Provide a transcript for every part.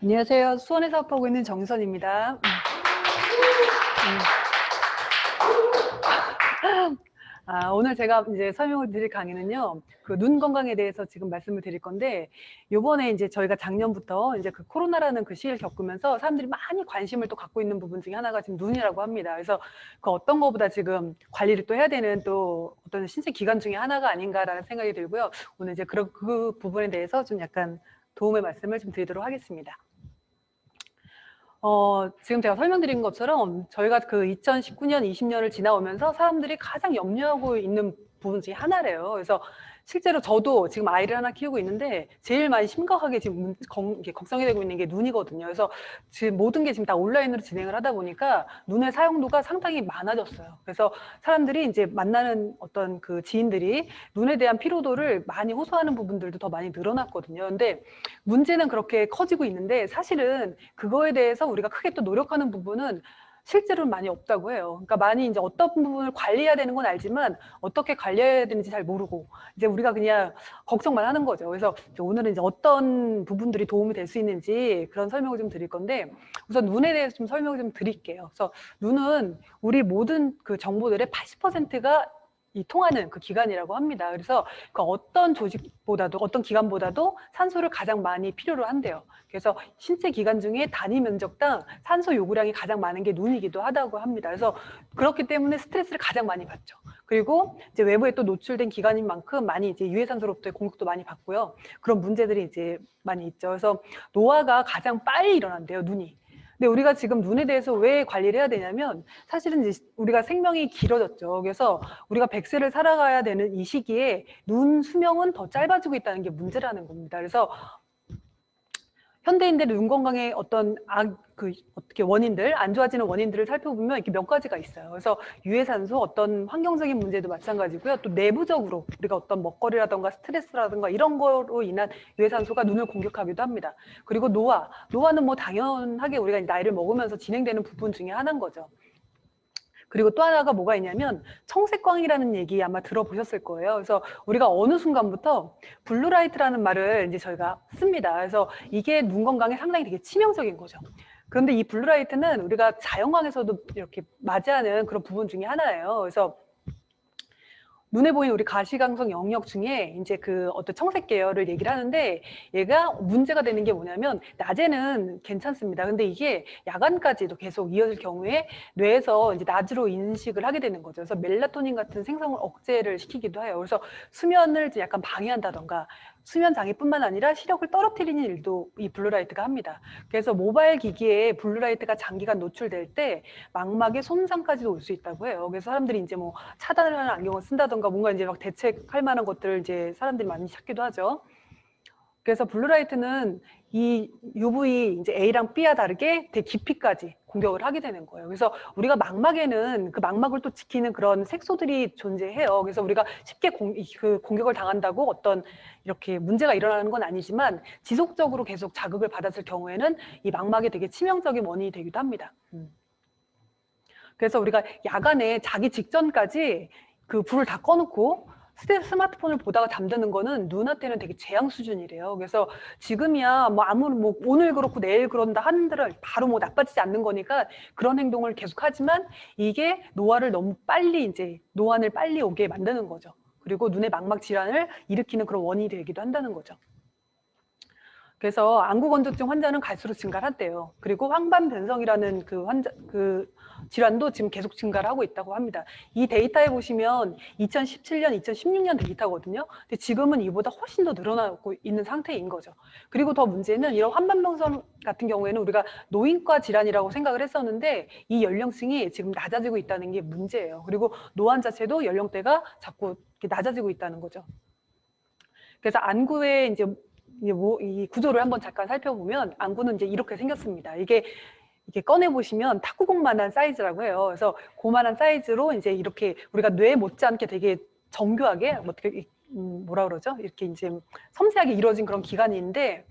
안녕하세요. 수원에 사업하고 있는 정선입니다. 오늘 제가 이제 설명을 드릴 강의는요, 그 눈 건강에 대해서 지금 말씀을 드릴 건데, 요번에 이제 저희가 작년부터 이제 그 코로나라는 그 시기를 겪으면서 사람들이 많이 관심을 또 갖고 있는 부분 중에 하나가 지금 눈이라고 합니다. 그래서 그 어떤 거보다 지금 관리를 또 해야 되는 또 어떤 신체 기관 중에 하나가 아닌가라는 생각이 들고요. 오늘 이제 그 부분에 대해서 좀 약간 도움의 말씀을 좀 드리도록 하겠습니다. 지금 제가 설명드린 것처럼 저희가 그 2019년, 20년을 지나오면서 사람들이 가장 염려하고 있는 부분 중에 하나래요. 그래서 실제로 저도 지금 아이를 하나 키우고 있는데 제일 많이 심각하게 지금 걱정이 되고 있는 게 눈이거든요. 그래서 지금 모든 게 지금 다 온라인으로 진행을 하다 보니까 눈의 사용도가 상당히 많아졌어요. 그래서 사람들이 이제 만나는 어떤 그 지인들이 눈에 대한 피로도를 많이 호소하는 부분들도 더 많이 늘어났거든요. 근데 문제는 그렇게 커지고 있는데 사실은 그거에 대해서 우리가 크게 또 노력하는 부분은 실제로는 많이 없다고 해요. 그러니까 많이 이제 어떤 부분을 관리해야 되는 건 알지만 어떻게 관리해야 되는지 잘 모르고 이제 우리가 그냥 걱정만 하는 거죠. 그래서 오늘은 이제 어떤 부분들이 도움이 될 수 있는지 그런 설명을 좀 드릴 건데 우선 눈에 대해서 좀 설명을 좀 드릴게요. 그래서 눈은 우리 모든 그 정보들의 80%가 이 통하는 그 기관이라고 합니다. 그래서 그 어떤 조직보다도 어떤 기관보다도 산소를 가장 많이 필요로 한대요. 그래서 신체 기관 중에 단위 면적당 산소 요구량이 가장 많은 게 눈이기도 하다고 합니다. 그래서 그렇기 때문에 스트레스를 가장 많이 받죠. 그리고 이제 외부에 또 노출된 기관인 만큼 많이 이제 유해산소로부터의 공격도 많이 받고요. 그런 문제들이 이제 많이 있죠. 그래서 노화가 가장 빨리 일어난대요, 눈이. 근데 우리가 지금 눈에 대해서 왜 관리를 해야 되냐면 사실은 이제 우리가 생명이 길어졌죠. 그래서 우리가 100세를 살아가야 되는 이 시기에 눈 수명은 더 짧아지고 있다는 게 문제라는 겁니다. 그래서 현대인들의 눈 건강의 어떤 어떻게 원인들, 안 좋아지는 원인들을 살펴보면 이렇게 몇 가지가 있어요. 그래서 유해산소, 어떤 환경적인 문제도 마찬가지고요. 또 내부적으로 우리가 어떤 먹거리라든가 스트레스라든가 이런 거로 인한 유해산소가 눈을 공격하기도 합니다. 그리고 노화는 뭐 당연하게 우리가 나이를 먹으면서 진행되는 부분 중에 하나인 거죠. 그리고 또 하나가 뭐가 있냐면 청색광이라는 얘기 아마 들어보셨을 거예요. 그래서 우리가 어느 순간부터 블루라이트라는 말을 이제 저희가 씁니다. 그래서 이게 눈 건강에 상당히 되게 치명적인 거죠. 그런데 이 블루라이트는 우리가 자연광에서도 이렇게 맞이하는 그런 부분 중에 하나예요. 그래서 눈에 보이는 우리 가시광선 영역 중에 이제 그 어떤 청색 계열을 얘기를 하는데 얘가 문제가 되는 게 뭐냐면 낮에는 괜찮습니다. 근데 이게 야간까지도 계속 이어질 경우에 뇌에서 이제 낮으로 인식을 하게 되는 거죠. 그래서 멜라토닌 같은 생성을 억제를 시키기도 해요. 그래서 수면을 약간 방해한다던가 수면 장애뿐만 아니라 시력을 떨어뜨리는 일도 이 블루라이트가 합니다. 그래서 모바일 기기에 블루라이트가 장기간 노출될 때 망막에 손상까지도 올 수 있다고 해요. 그래서 사람들이 이제 뭐 차단을 하는 안경을 쓴다던가 뭔가 이제 막 대책할 만한 것들을 이제 사람들이 많이 찾기도 하죠. 그래서 블루라이트는 이 UV 이제 A랑 B와 다르게 되게 깊이까지 공격을 하게 되는 거예요. 그래서 우리가 망막에는 그 망막을 또 지키는 그런 색소들이 존재해요. 그래서 우리가 쉽게 그 공격을 당한다고 어떤 이렇게 문제가 일어나는 건 아니지만 지속적으로 계속 자극을 받았을 경우에는 이 망막에 되게 치명적인 원인이 되기도 합니다. 그래서 우리가 야간에 자기 직전까지 그 불을 다 꺼놓고 스마트폰을 보다가 잠드는 거는 눈한테는 되게 재앙 수준이래요. 그래서 지금이야 뭐 아무리 뭐 오늘 그렇고 내일 그런다 하는들은 바로 뭐 나빠지지 않는 거니까 그런 행동을 계속하지만 이게 노화를 너무 빨리 이제 노안을 빨리 오게 만드는 거죠. 그리고 눈의 망막 질환을 일으키는 그런 원인이 되기도 한다는 거죠. 그래서 안구건조증 환자는 갈수록 증가를 한대요. 그리고 황반변성이라는 그 질환도 지금 계속 증가를 하고 있다고 합니다. 이 데이터에 보시면 2017년, 2016년 데이터거든요. 근데 지금은 이보다 훨씬 더 늘어나고 있는 상태인 거죠. 그리고 더 문제는 이런 황반변성 같은 경우에는 우리가 노인과 질환이라고 생각을 했었는데 이 연령층이 지금 낮아지고 있다는 게 문제예요. 그리고 노안 자체도 연령대가 자꾸 낮아지고 있다는 거죠. 그래서 안구의 이제 이 구조를 한번 잠깐 살펴보면 안구는 이제 이렇게 생겼습니다. 이게 꺼내 보시면 탁구공만한 사이즈라고 해요. 그래서 그만한 사이즈로 이제 이렇게 우리가 뇌 못지않게 되게 정교하게 어떻게 뭐라 그러죠? 이렇게 이제 섬세하게 이루어진 그런 기관인데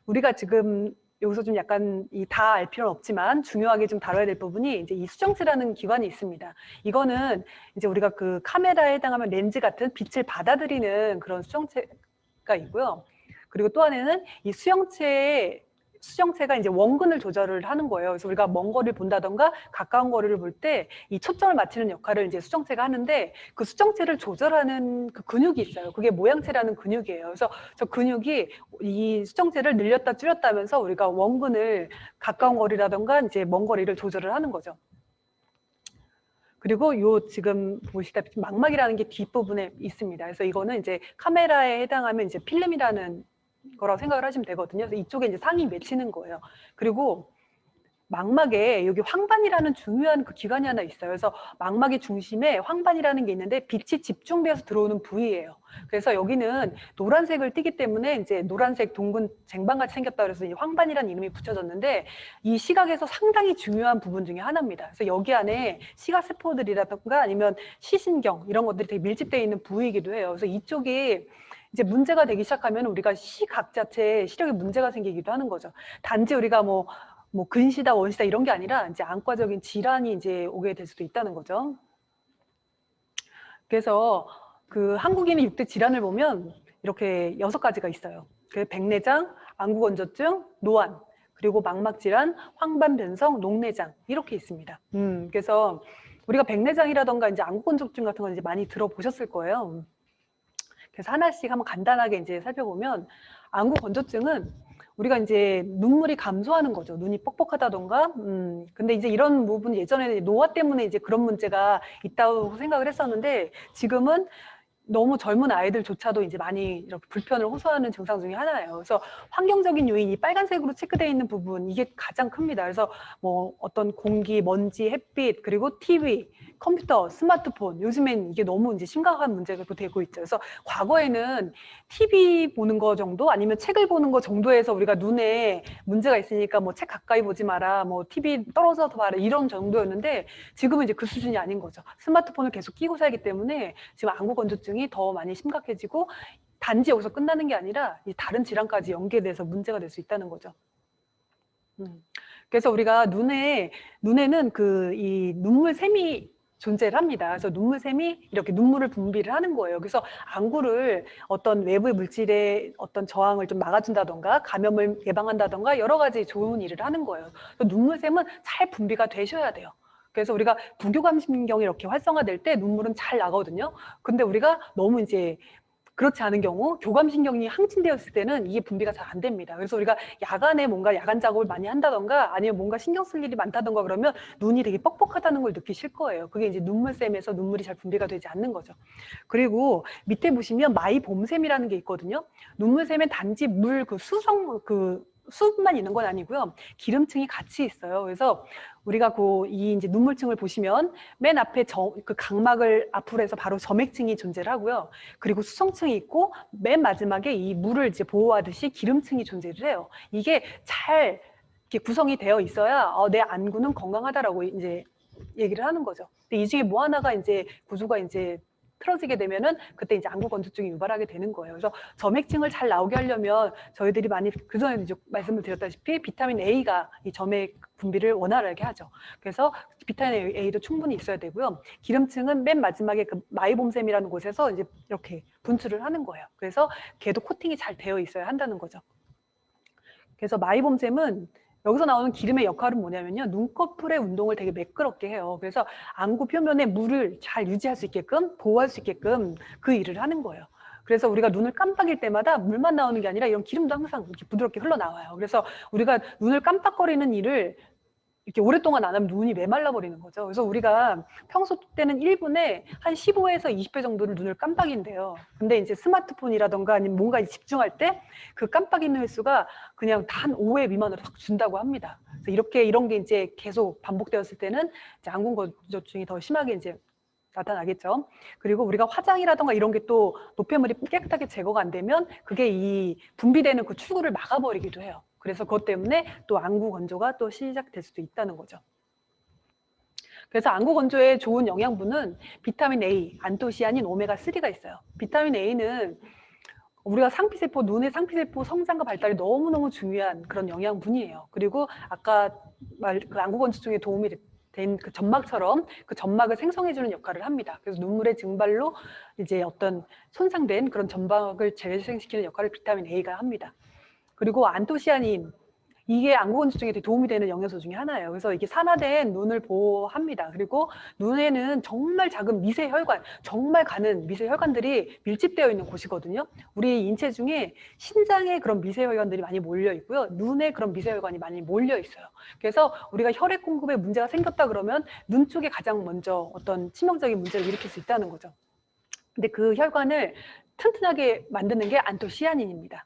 우리가 지금 여기서 좀 약간 다 알 필요는 없지만 중요하게 좀 다뤄야 될 부분이 이제 이 수정체라는 기관이 있습니다. 이거는 이제 우리가 그 카메라에 해당하면 렌즈 같은 빛을 받아들이는 그런 수정체가 있고요. 그리고 또 하나는 이 수정체의 수정체가 이제 원근을 조절을 하는 거예요. 그래서 우리가 먼 거리를 본다던가 가까운 거리를 볼 때 이 초점을 맞추는 역할을 이제 수정체가 하는데 그 수정체를 조절하는 그 근육이 있어요. 그게 모양체라는 근육이에요. 그래서 저 근육이 이 수정체를 늘렸다 줄였다 하면서 우리가 원근을 가까운 거리라던가 이제 먼 거리를 조절을 하는 거죠. 그리고 요 지금 보시다시피 망막이라는 게 뒷부분에 있습니다. 그래서 이거는 이제 카메라에 해당하면 이제 필름이라는 거라고 생각을 하시면 되거든요. 그래서 이쪽에 이제 상이 맺히는 거예요. 그리고 망막에 여기 황반이라는 중요한 그 기관이 하나 있어요. 그래서 망막의 중심에 황반이라는 게 있는데 빛이 집중돼서 들어오는 부위예요. 그래서 여기는 노란색을 띠기 때문에 이제 노란색 동근 쟁반같이 생겼다 그래서 이 황반이라는 이름이 붙여졌는데 이 시각에서 상당히 중요한 부분 중에 하나입니다. 그래서 여기 안에 시각세포들이라든가 아니면 시신경 이런 것들이 되게 밀집되어 있는 부위이기도 해요. 그래서 이쪽이 이제 문제가 되기 시작하면 우리가 시각 자체에 시력에 문제가 생기기도 하는 거죠. 단지 우리가 뭐 근시다, 원시다 이런 게 아니라 이제 안과적인 질환이 이제 오게 될 수도 있다는 거죠. 그래서 그 한국인의 6대 질환을 보면 이렇게 6가지가 있어요. 그 백내장, 안구건조증, 노안, 그리고 망막질환, 황반변성, 녹내장 이렇게 있습니다. 그래서 우리가 백내장이라던가 이제 안구건조증 같은 건 이제 많이 들어보셨을 거예요. 그래서 하나씩 한번 간단하게 이제 살펴보면 안구건조증은 우리가 이제 눈물이 감소하는 거죠. 눈이 뻑뻑하다던가. 근데 이제 이런 부분 예전에는 노화 때문에 이제 그런 문제가 있다고 생각을 했었는데 지금은 너무 젊은 아이들조차도 이제 많이 이렇게 불편을 호소하는 증상 중에 하나예요. 그래서 환경적인 요인이 빨간색으로 체크되어 있는 부분 이게 가장 큽니다. 그래서 뭐 어떤 공기, 먼지, 햇빛, 그리고 TV, 컴퓨터, 스마트폰 요즘엔 이게 너무 이제 심각한 문제가 되고 있죠. 그래서 과거에는 TV 보는 거 정도 아니면 책을 보는 거 정도에서 우리가 눈에 문제가 있으니까 뭐 책 가까이 보지 마라, 뭐 TV 떨어져서 봐라 이런 정도였는데 지금은 이제 그 수준이 아닌 거죠. 스마트폰을 계속 끼고 살기 때문에 지금 안구건조증이 더 많이 심각해지고 단지 여기서 끝나는 게 아니라 다른 질환까지 연계돼서 문제가 될 수 있다는 거죠. 그래서 우리가 눈에는 그 이 눈물샘이 존재를 합니다. 그래서 눈물샘이 이렇게 눈물을 분비를 하는 거예요. 그래서 안구를 어떤 외부의 물질의 어떤 저항을 좀 막아준다던가 감염을 예방한다던가 여러 가지 좋은 일을 하는 거예요. 눈물샘은 잘 분비가 되셔야 돼요. 그래서 우리가 부교감신경이 이렇게 활성화될 때 눈물은 잘 나거든요. 근데 우리가 너무 이제 그렇지 않은 경우 교감신경이 항진되었을 때는 이게 분비가 잘 안 됩니다. 그래서 우리가 야간에 뭔가 야간 작업을 많이 한다던가 아니면 뭔가 신경 쓸 일이 많다던가 그러면 눈이 되게 뻑뻑하다는 걸 느끼실 거예요. 그게 이제 눈물샘에서 눈물이 잘 분비가 되지 않는 거죠. 그리고 밑에 보시면 마이봄샘이라는 게 있거든요. 눈물샘엔 단지 물 그 수분만 있는 건 아니고요. 기름층이 같이 있어요. 그래서 우리가 이 이제 눈물층을 보시면 맨 앞에 그 각막을 앞으로 해서 바로 점액층이 존재를 하고요. 그리고 수성층이 있고 맨 마지막에 이 물을 이제 보호하듯이 기름층이 존재를 해요. 이게 잘 이렇게 구성이 되어 있어야 내 안구는 건강하다라고 이제 얘기를 하는 거죠. 근데 이 중에 뭐 하나가 이제 구조가 이제 틀어지게 되면은 그때 이제 안구건조증이 유발하게 되는 거예요. 그래서 점액층을 잘 나오게 하려면 저희들이 많이 그전에도 이제 말씀을 드렸다시피 비타민 A가 이 점액 분비를 원활하게 하죠. 그래서 비타민 A도 충분히 있어야 되고요. 기름층은 맨 마지막에 그 마이봄샘이라는 곳에서 이제 이렇게 분출을 하는 거예요. 그래서 걔도 코팅이 잘 되어 있어야 한다는 거죠. 그래서 마이봄샘은 여기서 나오는 기름의 역할은 뭐냐면요. 눈꺼풀의 운동을 되게 매끄럽게 해요. 그래서 안구 표면에 물을 잘 유지할 수 있게끔 보호할 수 있게끔 그 일을 하는 거예요. 그래서 우리가 눈을 깜빡일 때마다 물만 나오는 게 아니라 이런 기름도 항상 이렇게 부드럽게 흘러나와요. 그래서 우리가 눈을 깜빡거리는 일을 이렇게 오랫동안 안 하면 눈이 메말라 버리는 거죠. 그래서 우리가 평소 때는 1분에 한 15에서 20회 정도를 눈을 깜빡인대요. 근데 이제 스마트폰이라던가 아니면 뭔가 집중할 때 그 깜빡이는 횟수가 그냥 단 5회 미만으로 확 준다고 합니다. 그래서 이런 게 이제 계속 반복되었을 때는 이제 안구건조증이 더 심하게 이제 나타나겠죠. 그리고 우리가 화장이라던가 이런 게 또 노폐물이 깨끗하게 제거가 안 되면 그게 이 분비되는 그 출구를 막아버리기도 해요. 그래서 그것 때문에 또 안구 건조가 또 시작될 수도 있다는 거죠. 그래서 안구 건조에 좋은 영양분은 비타민 A, 안토시아닌, 오메가3가 있어요. 비타민 A는 우리가 상피세포, 눈의 상피세포 성장과 발달이 너무너무 중요한 그런 영양분이에요. 그리고 아까 그 안구 건조증에 도움이 된 그 점막처럼 그 점막을 생성해주는 역할을 합니다. 그래서 눈물의 증발로 이제 어떤 손상된 그런 점막을 재생시키는 역할을 비타민 A가 합니다. 그리고 안토시아닌 이게 안구 건조증에 되게 도움이 되는 영양소 중에 하나예요. 그래서 이게 산화된 눈을 보호합니다. 그리고 눈에는 정말 작은 미세 혈관, 정말 가는 미세 혈관들이 밀집되어 있는 곳이거든요. 우리 인체 중에 신장에 그런 미세 혈관들이 많이 몰려 있고요. 눈에 그런 미세 혈관이 많이 몰려 있어요. 그래서 우리가 혈액 공급에 문제가 생겼다 그러면 눈 쪽에 가장 먼저 어떤 치명적인 문제를 일으킬 수 있다는 거죠. 근데 그 혈관을 튼튼하게 만드는 게 안토시아닌입니다.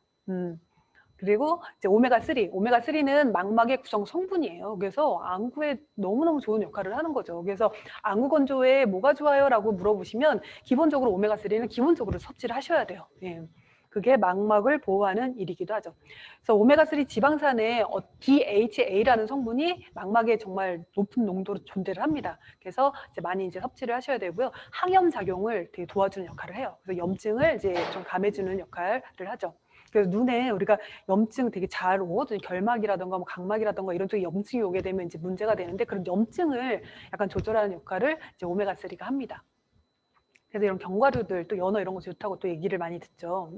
그리고 이제 오메가3는 망막의 구성 성분이에요. 그래서 안구에 너무너무 좋은 역할을 하는 거죠. 그래서 안구 건조에 뭐가 좋아요? 라고 물어보시면 기본적으로 오메가3는 기본적으로 섭취를 하셔야 돼요. 예. 그게 망막을 보호하는 일이기도 하죠. 그래서 오메가3 지방산에 DHA라는 성분이 망막에 정말 높은 농도로 존재를 합니다. 그래서 이제 많이 이제 섭취를 하셔야 되고요. 항염 작용을 되게 도와주는 역할을 해요. 그래서 염증을 이제 좀 감해주는 역할을 하죠. 그래서 눈에 우리가 염증 되게 잘 오거든요. 결막이라던가 뭐 각막이라던가 이런 쪽에 염증이 오게 되면 이제 문제가 되는데 그런 염증을 약간 조절하는 역할을 이제 오메가3가 합니다. 그래서 이런 견과류들 또 연어 이런 거 좋다고 또 얘기를 많이 듣죠.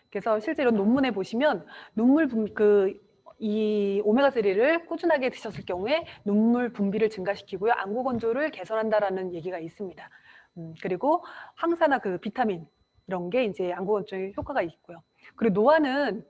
그래서 실제 이런 논문에 보시면 이 오메가3를 꾸준하게 드셨을 경우에 눈물 분비를 증가시키고요. 안구 건조를 개선한다라는 얘기가 있습니다. 그리고 항산화 그 비타민 이런 게 이제 안구 건조에 효과가 있고요. 그리고 노화는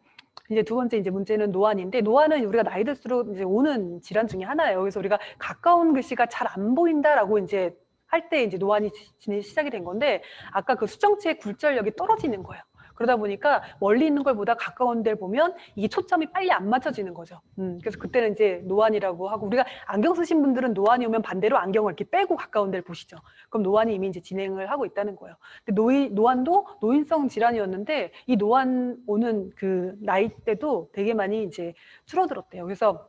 이제 두 번째 이제 문제는 노안인데 노안은 우리가 나이 들수록 이제 오는 질환 중에 하나예요. 그래서 우리가 가까운 글씨가 잘 안 보인다라고 이제 할 때 이제 노안이 시작이 된 건데 아까 그 수정체의 굴절력이 떨어지는 거예요. 그러다 보니까 멀리 있는 걸 보다 가까운 데를 보면 이게 초점이 빨리 안 맞춰지는 거죠. 그래서 그때는 이제 노안이라고 하고 우리가 안경 쓰신 분들은 노안이 오면 반대로 안경을 이렇게 빼고 가까운 데를 보시죠. 그럼 노안이 이미 이제 진행을 하고 있다는 거예요. 근데 노안도 노인성 질환이었는데 이 노안 오는 그 나이대도 되게 많이 이제 줄어들었대요. 그래서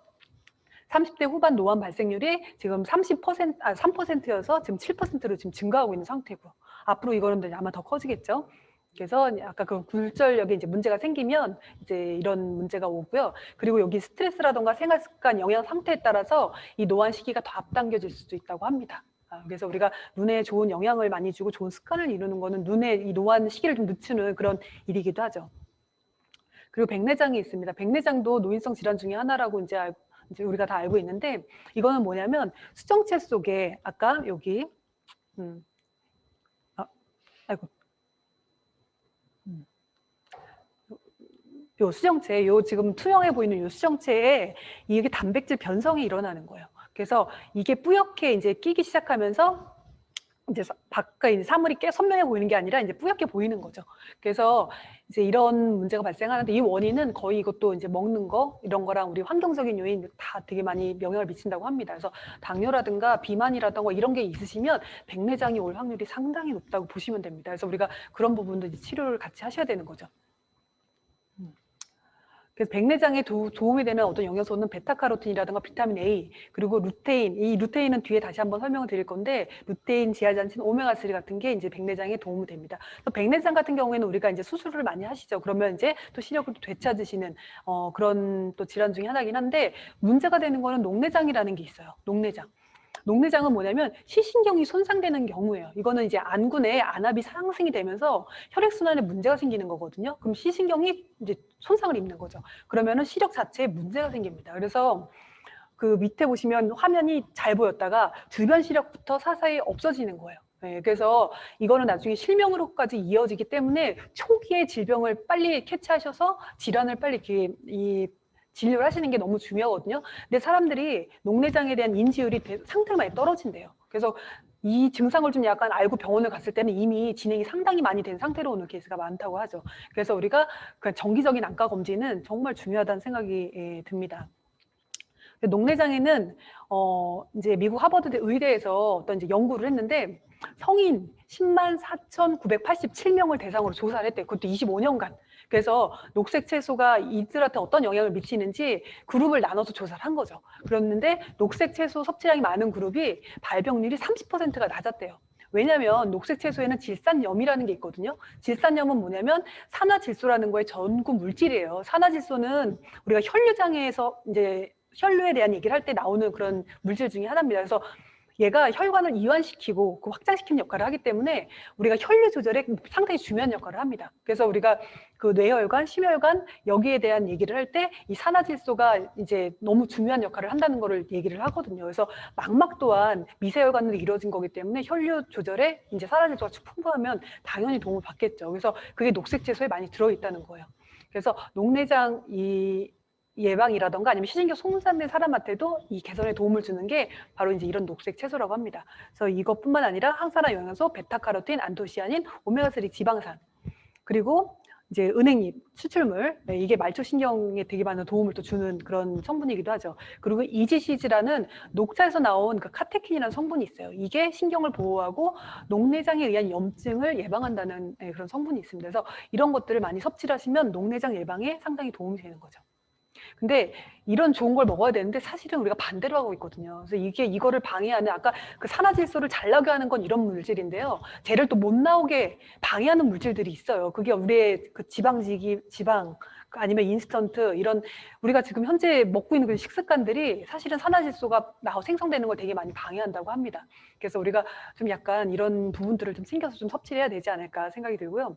30대 후반 노안 발생률이 지금 3%여서 지금 7%로 지금 증가하고 있는 상태고요. 앞으로 이거는 아마 더 커지겠죠. 그래서 아까 그 굴절력에 이제 문제가 생기면 이제 이런 문제가 오고요. 그리고 여기 스트레스라던가 생활 습관, 영양 상태에 따라서 이 노안 시기가 더 앞당겨질 수도 있다고 합니다. 그래서 우리가 눈에 좋은 영향을 많이 주고 좋은 습관을 이루는 거는 눈에 이 노안 시기를 좀 늦추는 그런 일이기도 하죠. 그리고 백내장이 있습니다. 백내장도 노인성 질환 중에 하나라고 이제 우리가 다 알고 있는데 이거는 뭐냐면 수정체 속에 아까 여기 요 수정체, 요 지금 투영해 보이는 요 수정체에 이게 단백질 변성이 일어나는 거예요. 그래서 이게 뿌옇게 이제 끼기 시작하면서 이제 바깥 이제 사물이 꽤 선명해 보이는 게 아니라 이제 뿌옇게 보이는 거죠. 그래서 이제 이런 문제가 발생하는데 이 원인은 거의 이것도 이제 먹는 거 이런 거랑 우리 환경적인 요인 다 되게 많이 영향을 미친다고 합니다. 그래서 당뇨라든가 비만이라든가 이런 게 있으시면 백내장이 올 확률이 상당히 높다고 보시면 됩니다. 그래서 우리가 그런 부분도 이제 치료를 같이 하셔야 되는 거죠. 그래서 백내장에 도움이 되는 어떤 영양소는 베타카로틴이라든가 비타민 A 그리고 루테인, 이 루테인은 뒤에 다시 한번 설명을 드릴 건데 루테인, 지아잔신, 오메가3 같은 게 이제 백내장에 도움이 됩니다. 그래서 백내장 같은 경우에는 우리가 이제 수술을 많이 하시죠. 그러면 이제 또 시력을 또 되찾으시는 그런 또 질환 중에 하나긴 한데 문제가 되는 거는 녹내장이라는 게 있어요. 녹내장은 뭐냐면 시신경이 손상되는 경우예요. 이거는 이제 안구 내에 안압이 상승이 되면서 혈액순환에 문제가 생기는 거거든요. 그럼 시신경이 이제 손상을 입는 거죠. 그러면은 시력 자체에 문제가 생깁니다. 그래서 그 밑에 보시면 화면이 잘 보였다가 주변 시력부터 사사히 없어지는 거예요. 네, 그래서 이거는 나중에 실명으로까지 이어지기 때문에 초기에 질병을 빨리 캐치하셔서 질환을 빨리 이렇게 진료를 하시는 게 너무 중요하거든요. 근데 사람들이 녹내장에 대한 인지율이 상당히 많이 떨어진대요. 그래서 이 증상을 좀 약간 알고 병원을 갔을 때는 이미 진행이 상당히 많이 된 상태로 오는 케이스가 많다고 하죠. 그래서 우리가 정기적인 안과 검진은 정말 중요하다는 생각이 듭니다. 녹내장에는 이제 미국 하버드 의대에서 어떤 이제 연구를 했는데 성인 10만 4,987명을 대상으로 조사를 했대요. 그것도 25년간. 그래서 녹색 채소가 이들한테 어떤 영향을 미치는지 그룹을 나눠서 조사를 한 거죠. 그랬는데 녹색 채소 섭취량이 많은 그룹이 발병률이 30%가 낮았대요. 왜냐하면 녹색 채소에는 질산염이라는 게 있거든요. 질산염은 뭐냐면 산화질소라는 거의 전구 물질이에요. 산화질소는 우리가 혈류장애에서 이제 혈류에 대한 얘기를 할 때 나오는 그런 물질 중에 하나입니다. 그래서 얘가 혈관을 이완시키고 그 확장시키는 역할을 하기 때문에 우리가 혈류 조절에 상당히 중요한 역할을 합니다. 그래서 우리가 그 뇌혈관, 심혈관 여기에 대한 얘기를 할 때 이 산화질소가 이제 너무 중요한 역할을 한다는 거를 얘기를 하거든요. 그래서 망막 또한 미세혈관으로 이루어진 거기 때문에 혈류 조절에 이제 산화질소가 풍부하면 당연히 도움을 받겠죠. 그래서 그게 녹색 채소에 많이 들어있다는 거예요. 그래서 녹내장 예방이라던가 아니면 시신경 손상된 사람한테도 이 개선에 도움을 주는 게 바로 이제 이런 녹색 채소라고 합니다. 그래서 이것뿐만 아니라 항산화 영양소, 베타카로틴, 안토시아닌, 오메가3 지방산, 그리고 이제 은행잎, 추출물, 네, 이게 말초신경에 되게 많은 도움을 또 주는 그런 성분이기도 하죠. 그리고 이지시즈라는 녹차에서 나온 그 카테킨이라는 성분이 있어요. 이게 신경을 보호하고 녹내장에 의한 염증을 예방한다는 네, 그런 성분이 있습니다. 그래서 이런 것들을 많이 섭취를 하시면 녹내장 예방에 상당히 도움이 되는 거죠. 근데 이런 좋은 걸 먹어야 되는데 사실은 우리가 반대로 하고 있거든요. 그래서 이거를 방해하는 아까 그 산화질소를 잘 나게 하는 건 이런 물질인데요. 쟤를 또 못 나오게 방해하는 물질들이 있어요. 그게 우리의 그 지방 아니면 인스턴트 이런 우리가 지금 현재 먹고 있는 그 식습관들이 사실은 산화질소가 생성되는 걸 되게 많이 방해한다고 합니다. 그래서 우리가 좀 약간 이런 부분들을 좀 챙겨서 좀 섭취를 해야 되지 않을까 생각이 들고요.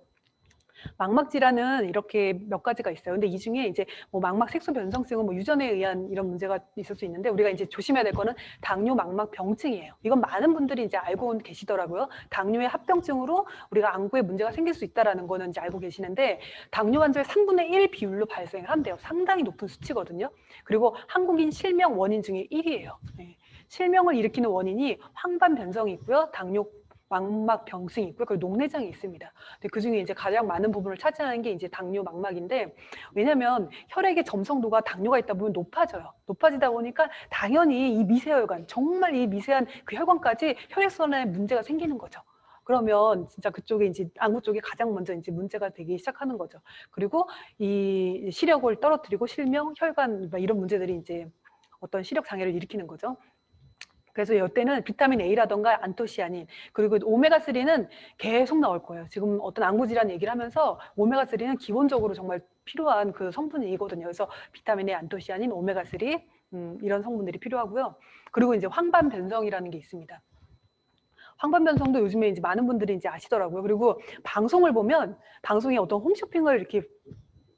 망막 질환은 이렇게 몇 가지가 있어요. 근데 이 중에 이제 뭐 망막 색소 변성증은 뭐 유전에 의한 이런 문제가 있을 수 있는데 우리가 이제 조심해야 될 거는 당뇨 망막 병증이에요. 이건 많은 분들이 이제 알고 계시더라고요. 당뇨의 합병증으로 우리가 안구에 문제가 생길 수 있다라는 거는 이제 알고 계시는데 당뇨 환자의 3분의 1 비율로 발생을 한대요. 상당히 높은 수치거든요. 그리고 한국인 실명 원인 중에 1위예요. 네. 실명을 일으키는 원인이 황반 변성이 있고요. 당뇨 망막 병증이 있고요. 그리고 녹내장이 있습니다. 근데 그 중에 이제 가장 많은 부분을 차지하는 게 이제 당뇨 망막인데 왜냐하면 혈액의 점성도가 당뇨가 있다 보면 높아져요. 높아지다 보니까 당연히 이 미세혈관, 정말 이 미세한 그 혈관까지 혈액순환에 문제가 생기는 거죠. 그러면 진짜 그쪽에 이제 안구 쪽에 가장 먼저 이제 문제가 되기 시작하는 거죠. 그리고 이 시력을 떨어뜨리고 실명, 혈관 이런 문제들이 이제 어떤 시력 장애를 일으키는 거죠. 그래서 이때는 비타민 A라던가 안토시아닌 그리고 오메가3는 계속 나올 거예요. 지금 어떤 안구질환 얘기를 하면서 오메가3는 기본적으로 정말 필요한 그 성분이거든요. 그래서 비타민 A, 안토시아닌, 오메가3 이런 성분들이 필요하고요. 그리고 이제 황반 변성이라는 게 있습니다. 황반 변성도 요즘에 이제 많은 분들이 이제 아시더라고요. 그리고 방송을 보면 방송에 어떤 홈쇼핑을 이렇게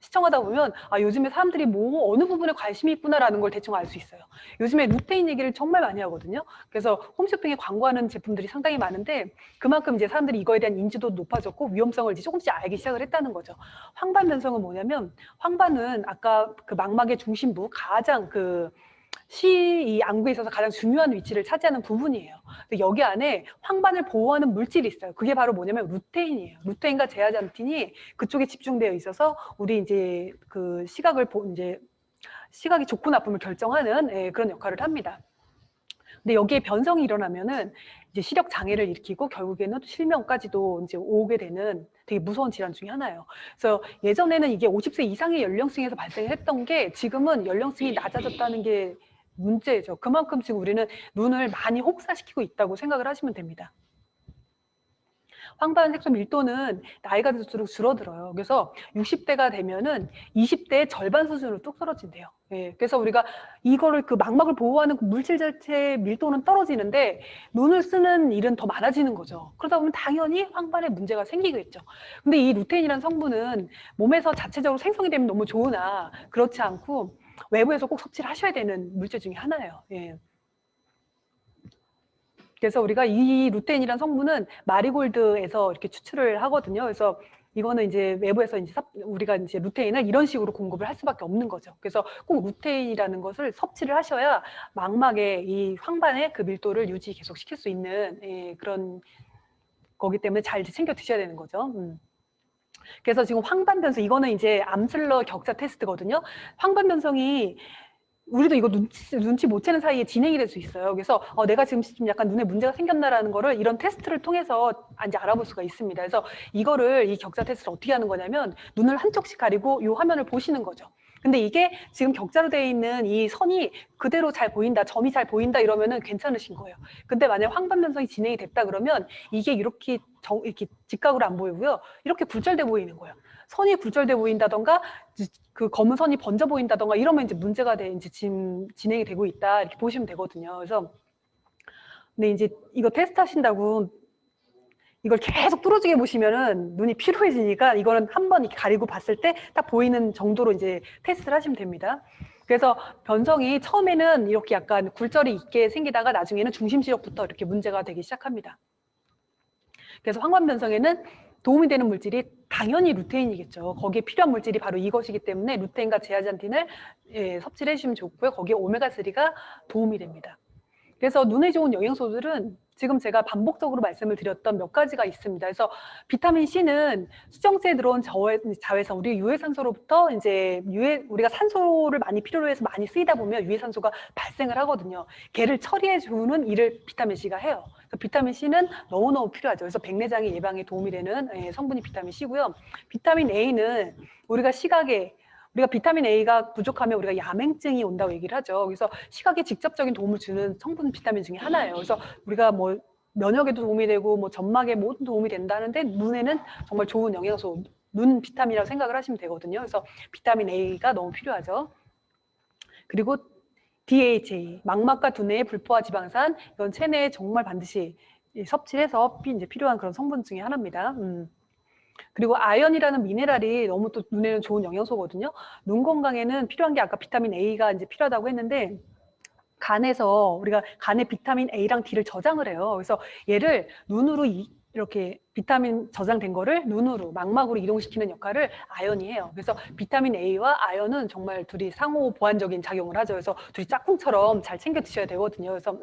시청하다 보면 아 요즘에 사람들이 뭐 어느 부분에 관심이 있구나라는 걸 대충 알 수 있어요. 요즘에 루테인 얘기를 정말 많이 하거든요. 그래서 홈쇼핑에 광고하는 제품들이 상당히 많은데 그만큼 이제 사람들이 이거에 대한 인지도도 높아졌고 위험성을 이제 조금씩 알기 시작을 했다는 거죠. 황반 변성은 뭐냐면 황반은 아까 그 망막의 중심부 가장 이 안구에 있어서 가장 중요한 위치를 차지하는 부분이에요. 여기 안에 황반을 보호하는 물질이 있어요. 그게 바로 뭐냐면 루테인이에요. 루테인과 제아잔틴이 그쪽에 집중되어 있어서 우리 이제 그 시각이 좋고 나쁨을 결정하는 그런 역할을 합니다. 근데 여기에 변성이 일어나면은 이제 시력 장애를 일으키고 결국에는 실명까지도 이제 오게 되는 되게 무서운 질환 중에 하나예요. 그래서 예전에는 이게 50세 이상의 연령층에서 발생했던 게 지금은 연령층이 낮아졌다는 게 문제죠. 그만큼 지금 우리는 눈을 많이 혹사시키고 있다고 생각을 하시면 됩니다. 황반 색소 밀도는 나이가 들수록 줄어들어요. 그래서 60대가 되면은 20대의 절반 수준으로 뚝 떨어진대요. 예, 그래서 우리가 이거를 그 망막을 보호하는 물질 자체의 밀도는 떨어지는데 눈을 쓰는 일은 더 많아지는 거죠. 그러다 보면 당연히 황반에 문제가 생기겠죠. 근데 이 루테인이라는 성분은 몸에서 자체적으로 생성이 되면 너무 좋으나 그렇지 않고 외부에서 꼭 섭취를 하셔야 되는 물질 중에 하나예요. 예. 그래서 우리가 이 루테인이라는 성분은 마리골드에서 이렇게 추출을 하거든요. 그래서 이거는 이제 외부에서 이제 우리가 이제 루테인을 이런 식으로 공급을 할 수밖에 없는 거죠. 그래서 꼭 루테인이라는 것을 섭취를 하셔야 망막의 이 황반의 그 밀도를 유지 계속 시킬 수 있는 그런 거기 때문에 잘 챙겨 드셔야 되는 거죠. 그래서 지금 황반 변성 이거는 이제 암슬러 격자 테스트거든요. 황반 변성이 우리도 이거 눈치 못 채는 사이에 진행이 될 수 있어요. 그래서 내가 지금 약간 눈에 문제가 생겼나라는 거를 이런 테스트를 통해서 이제 알아볼 수가 있습니다. 그래서 이 격자 테스트를 어떻게 하는 거냐면 눈을 한쪽씩 가리고 이 화면을 보시는 거죠. 근데 이게 지금 격자로 되어 있는 이 선이 그대로 잘 보인다, 점이 잘 보인다 이러면은 괜찮으신 거예요. 근데 만약 황반 변성이 진행이 됐다 그러면 이게 이렇게 직각으로 안 보이고요. 이렇게 굴절돼 보이는 거예요. 선이 굴절돼 보인다던가 그 검은 선이 번져 보인다던가 이러면 이제 문제가 이제 지금 진행이 되고 있다 이렇게 보시면 되거든요. 그래서 근데 이제 이거 테스트 하신다고 이걸 계속 뚫어지게 보시면은 눈이 피로해지니까 이거는 한번 이렇게 가리고 봤을 때 딱 보이는 정도로 이제 테스트를 하시면 됩니다. 그래서 변성이 처음에는 이렇게 약간 굴절이 있게 생기다가 나중에는 중심 지역부터 이렇게 문제가 되기 시작합니다. 그래서 황반 변성에는 도움이 되는 물질이 당연히 루테인이겠죠. 거기에 필요한 물질이 바로 이것이기 때문에 루테인과 제아잔틴을 섭취를 해주시면 좋고요. 거기에 오메가3가 도움이 됩니다. 그래서 눈에 좋은 영양소들은 지금 제가 반복적으로 말씀을 드렸던 몇 가지가 있습니다. 그래서 비타민 C는 수정체에 들어온 자외선, 우리 유해산소로부터 이제 우리가 산소를 많이 필요로 해서 많이 쓰이다 보면 유해산소가 발생을 하거든요. 걔를 처리해 주는 일을 비타민 C가 해요. 그래서 비타민 C는 너무너무 필요하죠. 그래서 백내장의 예방에 도움이 되는 성분이 비타민 C고요. 비타민 A는 우리가 우리가 비타민 A가 부족하면 우리가 야맹증이 온다고 얘기를 하죠. 그래서 시각에 직접적인 도움을 주는 성분 비타민 중에 하나예요. 그래서 우리가 뭐 면역에도 도움이 되고 뭐 점막에 모든 도움이 된다는데 눈에는 정말 좋은 영양소, 눈 비타민이라고 생각을 하시면 되거든요. 그래서 비타민 A가 너무 필요하죠. 그리고 DHA, 망막과 두뇌의 불포화 지방산, 이건 체내에 정말 반드시 섭취해서 이제 필요한 그런 성분 중에 하나입니다. 그리고 아연이라는 미네랄이 너무 또 눈에는 좋은 영양소거든요. 눈 건강에는 필요한 게 아까 비타민 A가 이제 필요하다고 했는데 간에서 우리가 간에 비타민 A랑 D를 저장을 해요. 그래서 얘를 눈으로 이렇게 비타민 저장된 거를 눈으로 망막으로 이동시키는 역할을 아연이 해요. 그래서 비타민 A와 아연은 정말 둘이 상호 보완적인 작용을 하죠. 그래서 둘이 짝꿍처럼 잘 챙겨 드셔야 되거든요. 그래서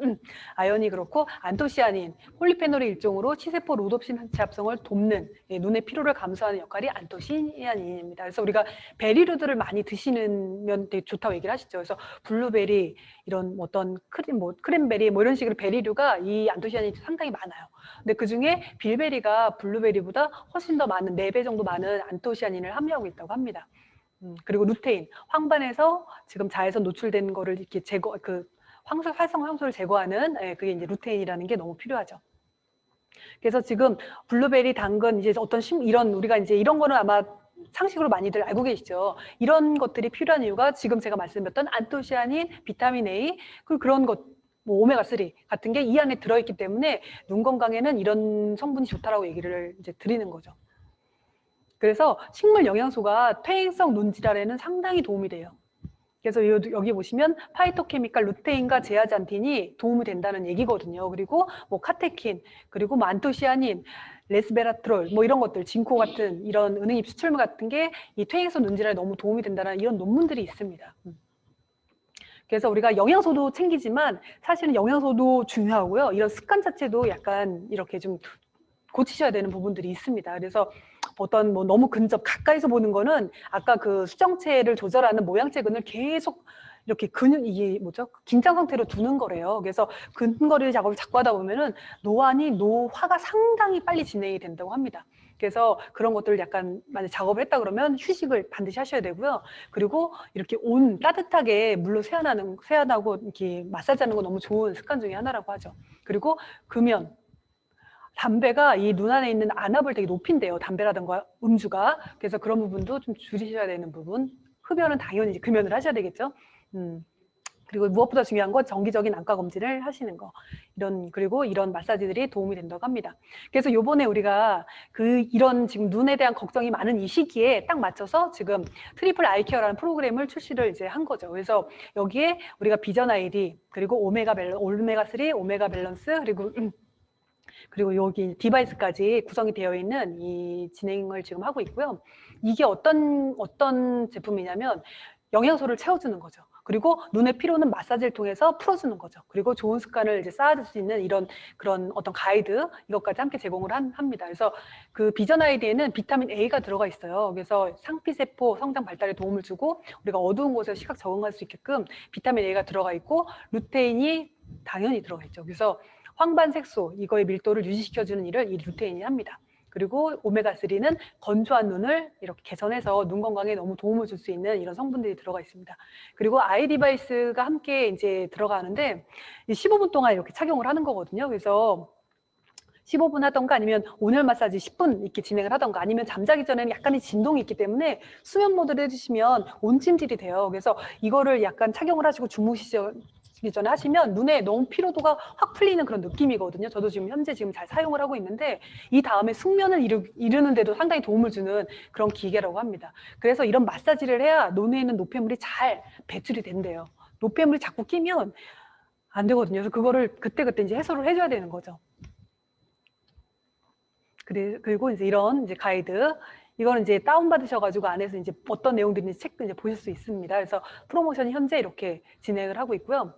아연이 그렇고 안토시아닌, 폴리페놀의 일종으로 치세포 로놉신 합성을 돕는 눈의 피로를 감소하는 역할이 안토시아닌입니다. 그래서 우리가 베리류들을 많이 드시면 되게 좋다고 얘기를 하시죠. 그래서 블루베리 이런 어떤 크랜베리 뭐 이런 식으로 베리류가 이 안토시아닌이 상당히 많아요. 근데 그 중에 빌베리가 블루베리보다 훨씬 더 많은 4배 정도 많은 안토시아닌을 함유하고 있다고 합니다. 그리고 루테인, 황반에서 지금 자외선 노출된 거를 이렇게 활성 황소를 제거하는 그게 이제 루테인이라는 게 너무 필요하죠. 그래서 지금 블루베리, 당근 이제 어떤 우리가 이제 이런 거는 아마 상식으로 많이들 알고 계시죠. 이런 것들이 필요한 이유가 지금 제가 말씀드렸던 안토시아닌, 비타민 A 그리고 그런 것. 뭐 오메가3 같은 게 이 안에 들어있기 때문에 눈 건강에는 이런 성분이 좋다라고 얘기를 이제 드리는 거죠. 그래서 식물 영양소가 퇴행성 눈 질환에는 상당히 도움이 돼요. 그래서 여기 보시면 파이토케미칼 루테인과 제아잔틴이 도움이 된다는 얘기거든요. 그리고 뭐 카테킨, 그리고 뭐 안토시아닌, 레스베라트롤, 뭐 이런 것들, 진코 같은 이런 은행잎 추출물 같은 게 이 퇴행성 눈 질환에 너무 도움이 된다는 이런 논문들이 있습니다. 그래서 우리가 영양소도 챙기지만 사실은 영양소도 중요하고요. 이런 습관 자체도 약간 이렇게 좀 고치셔야 되는 부분들이 있습니다. 그래서 어떤 뭐 너무 가까이서 보는 거는 아까 그 수정체를 조절하는 모양체근을 계속 이렇게 이게 뭐죠? 긴장 상태로 두는 거래요. 그래서 근거리 작업을 자꾸 하다 보면은 노화가 상당히 빨리 진행이 된다고 합니다. 그래서 그런 것들을 약간 만약 작업을 했다 그러면 휴식을 반드시 하셔야 되고요. 그리고 이렇게 따뜻하게 물로 세안하고 이렇게 마사지하는 거 너무 좋은 습관 중에 하나라고 하죠. 그리고 금연. 담배가 이 눈 안에 있는 안압을 되게 높인대요. 담배라든가 음주가. 그래서 그런 부분도 좀 줄이셔야 되는 부분. 흡연은 당연히 이제 금연을 하셔야 되겠죠. 그리고 무엇보다 중요한 건 정기적인 안과 검진을 하시는 거. 그리고 이런 마사지들이 도움이 된다고 합니다. 그래서 요번에 우리가 이런 지금 눈에 대한 걱정이 많은 이 시기에 딱 맞춰서 지금 트리플 아이케어라는 프로그램을 출시를 이제 한 거죠. 그래서 여기에 우리가 비전 아이디, 그리고 오메가3, 오메가 밸런스, 그리고 여기 디바이스까지 구성이 되어 있는 이 진행을 지금 하고 있고요. 이게 어떤 제품이냐면 영양소를 채워주는 거죠. 그리고 눈의 피로는 마사지를 통해서 풀어주는 거죠. 그리고 좋은 습관을 이제 쌓아줄 수 있는 그런 어떤 가이드 이것까지 함께 제공을 합니다. 그래서 그 비전 아이디에는 비타민 A가 들어가 있어요. 그래서 상피세포 성장 발달에 도움을 주고 우리가 어두운 곳에 시각 적응할 수 있게끔 비타민 A가 들어가 있고 루테인이 당연히 들어가 있죠. 그래서 황반 색소 이거의 밀도를 유지시켜주는 일을 이 루테인이 합니다. 그리고 오메가3는 건조한 눈을 이렇게 개선해서 눈 건강에 너무 도움을 줄 수 있는 이런 성분들이 들어가 있습니다. 그리고 아이 디바이스가 함께 이제 들어가는데 15분 동안 이렇게 착용을 하는 거거든요. 그래서 15분 하던가 아니면 온열 마사지 10분 이렇게 진행을 하던가 아니면 잠자기 전에는 약간의 진동이 있기 때문에 수면 모드를 해주시면 온찜질이 돼요. 그래서 이거를 약간 착용을 하시고 하시기 전에 하시면 눈에 너무 피로도가 확 풀리는 그런 느낌이거든요. 저도 지금 현재 잘 사용을 하고 있는데 이 다음에 숙면을 이루는데도 상당히 도움을 주는 그런 기계라고 합니다. 그래서 이런 마사지를 해야 눈에 있는 노폐물이 잘 배출이 된대요. 노폐물이 자꾸 끼면 안 되거든요. 그래서 그거를 그때그때 이제 해소를 해줘야 되는 거죠. 그리고 이제 이런 이제 가이드, 이거는 이제 다운받으셔가지고 안에서 이제 어떤 내용들인지 책도 이제 보실 수 있습니다. 그래서 프로모션이 현재 이렇게 진행을 하고 있고요.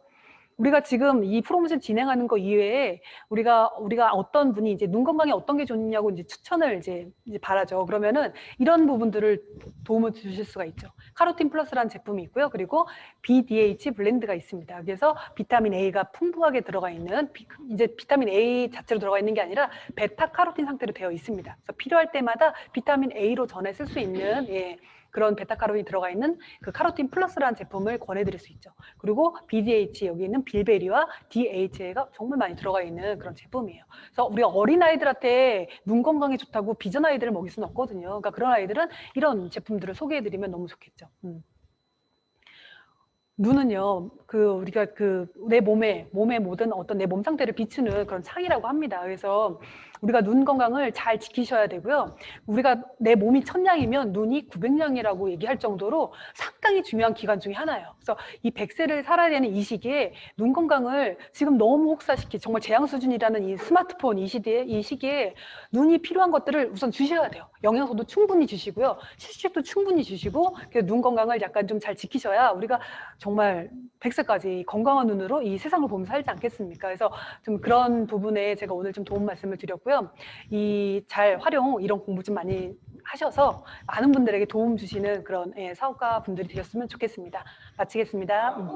우리가 지금 이 프로모션 진행하는 거 이외에 우리가 어떤 분이 이제 눈 건강에 어떤 게 좋냐고 이제 추천을 이제 바라죠. 그러면은 이런 부분들을 도움을 주실 수가 있죠. 카로틴 플러스라는 제품이 있고요. 그리고 BDH 블렌드가 있습니다. 그래서 비타민 A가 풍부하게 들어가 있는, 이제 비타민 A 자체로 들어가 있는 게 아니라 베타 카로틴 상태로 되어 있습니다. 그래서 필요할 때마다 비타민 A로 전해 쓸 수 있는 그런 베타카로틴이 들어가 있는 그 카로틴 플러스라는 제품을 권해드릴 수 있죠. 그리고 BDH, 여기 있는 빌베리와 DHA가 정말 많이 들어가 있는 그런 제품이에요. 그래서 우리 어린아이들한테 눈 건강에 좋다고 비전 아이들을 먹일 수는 없거든요. 그러니까 그런 아이들은 이런 제품들을 소개해드리면 너무 좋겠죠. 눈은요, 우리가 내 몸의 모든 어떤 내 몸 상태를 비추는 그런 창이라고 합니다. 그래서 우리가 눈 건강을 잘 지키셔야 되고요. 우리가 내 몸이 1000냥이면 눈이 900냥이라고 얘기할 정도로 상당히 중요한 기간 중에 하나예요. 그래서 이 100세를 살아야 되는 이 시기에 눈 건강을 지금 너무 혹사시키, 정말 재앙 수준이라는 이 스마트폰 이 시기에 눈이 필요한 것들을 우선 주셔야 돼요. 영양소도 충분히 주시고요. 실식도 충분히 주시고, 눈 건강을 약간 좀 잘 지키셔야 우리가 정말 100세까지 건강한 눈으로 이 세상을 보면서 살지 않겠습니까? 그래서 좀 그런 부분에 제가 오늘 좀 도움 말씀을 드렸고요. 잘 활용, 이런 공부 좀 많이 하셔서 많은 분들에게 도움 주시는 그런 사업가 분들이 되셨으면 좋겠습니다. 마치겠습니다.